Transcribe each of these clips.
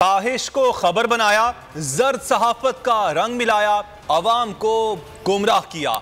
ख्वाहिश को खबर बनाया, जर्द सहाफत का रंग मिलाया, अवाम को गुमराह किया।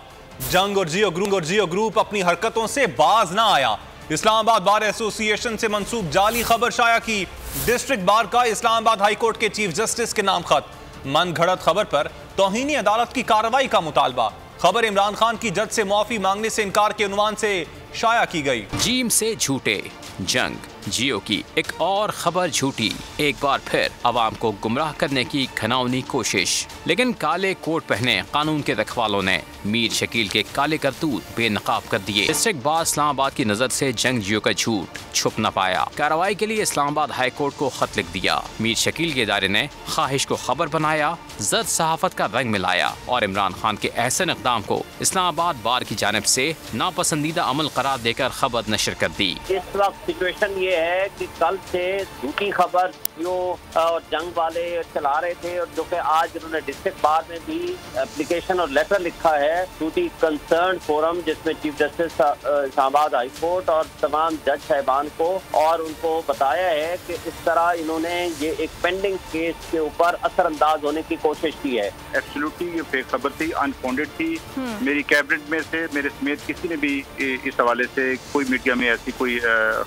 जंग और जियो ग्रुप अपनी हरकतों से बाज ना आया। इस्लामाबाद बार एसोसिएशन से मंसूब जाली खबर शाया की। डिस्ट्रिक्ट बार का इस्लामाबाद हाई कोर्ट के चीफ जस्टिस के नाम खत। मन घड़त खबर पर तौहीनी अदालत की कार्रवाई का मुतालबा। खबर इमरान खान की जज से मुआफी मांगने से इनकार के उन्वान से शाया की गई। जीम से झूठे, जंग जियो की एक और खबर झूठी। एक बार फिर अवाम को गुमराह करने की घिनौनी कोशिश। लेकिन काले कोट पहने कानून के रखवालों ने मीर शकील के काले करतूत बेनकाब कर दिए। डिस्ट्रिक्ट बार इस्लामाबाद की नजर से जंग जियो का झूठ छुप न पाया। कार्रवाई के लिए इस्लामाबाद हाई कोर्ट को खत लिख दिया। मीर शकील के इदारे ने ख्वाहिश को खबर बनाया, जर्द सहाफत का रंग मिलाया और इमरान खान के ऐसे इक़दाम को इस्लामाबाद बार की जानिब से नापसंदीदा अमल करार देकर खबर नशर कर दी। इस वक्त सिचुएशन ये है कि कल से झूठी खबर जियो और जंग वाले चला रहे थे, और जो कि आज उन्होंने डिस्ट्रिक्ट बार में भी एप्लीकेशन और लेटर लिखा है टू दी कंसर्न फोरम, जिसमें chief justice Islamabad high court और तमाम जज साहिबान को, और उनको बताया है कि इस तरह इन्होंने ये एक पेंडिंग केस के ऊपर असरअंदाज होने की कोशिश की है। एब्सोल्युटली ये फेक खबर थी, अनफाउंडेड थी। मेरी कैबिनेट में से मेरे समेत किसी ने भी इस हवाले से कोई मीडिया में ऐसी कोई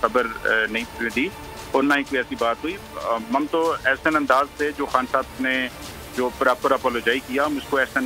खबर नहीं दी और ना ही कोई ऐसी बात हुई। हम तो ऐसा अंदाज से जो खान साहब ने जो प्रॉपर अपोलोजाई किया, हम इसको ऐसा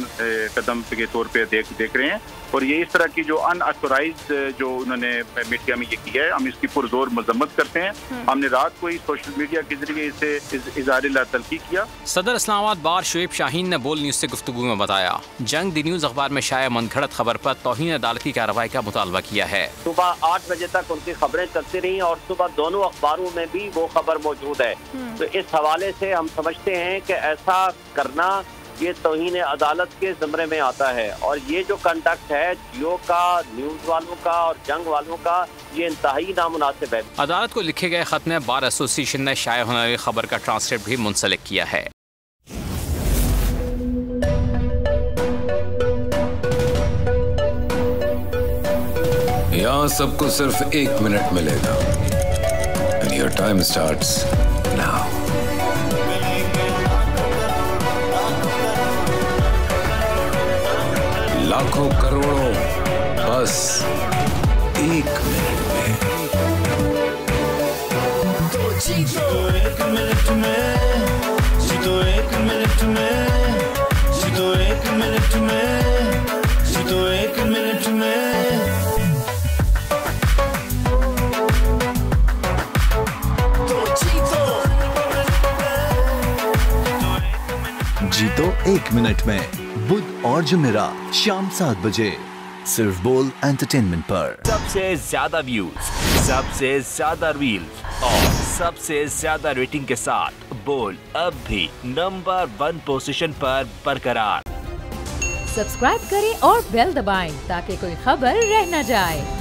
कदम के तौर पे देख रहे हैं। और ये इस तरह की जो अनऑथोराइज्ड जो उन्होंने मीडिया में ये किया है, हम इसकी पुरजोर मजम्मत करते हैं। हमने रात को ही सोशल मीडिया के जरिए इसे इज़हार तल्खी किया। सदर इस्लामाबाद बार शुएब शाहीन ने बोल न्यूज से गुफ्तगू में बताया, जंग दी न्यूज अखबार में शाया मनगढ़ंत खबर पर तौहीन अदालत की कार्रवाई का मुतालबा किया है। सुबह 8 बजे तक उनकी खबरें चलती रही और सुबह दोनों अखबारों में भी वो खबर मौजूद है। तो इस हवाले से हम समझते हैं कि ऐसा करना ये तौहीन अदालत के ज़मरे में आता है, और ये जो कंडक्ट है जियो का, न्यूज़ वालों का और जंग वालों का, ये इंतहाई नामुनासिब है। अदालत को लिखे गए खत में बार एसोसिएशन ने शाया होने वाली खबर का ट्रांसक्रिप्ट भी मुंसलिक किया है। यहाँ सबको सिर्फ 1 मिनट मिलेगा। And your time starts now. लाखों करोड़ों बस 1 मिनट में। जीतो 1 मिनट में, जीतो 1 मिनट में, जीतो 1 मिनट में, जीतो 1 मिनट में। जीतो 1 मिनट में, बुध और जुमेरात शाम 7 बजे सिर्फ बोल एंटरटेनमेंट पर। सबसे ज्यादा व्यूज, सबसे ज्यादा रील्स और सबसे ज्यादा रेटिंग के साथ बोल अब भी नंबर 1 पोजीशन पर बरकरार। सब्सक्राइब करें और बेल दबाएं ताकि कोई खबर रह न जाए।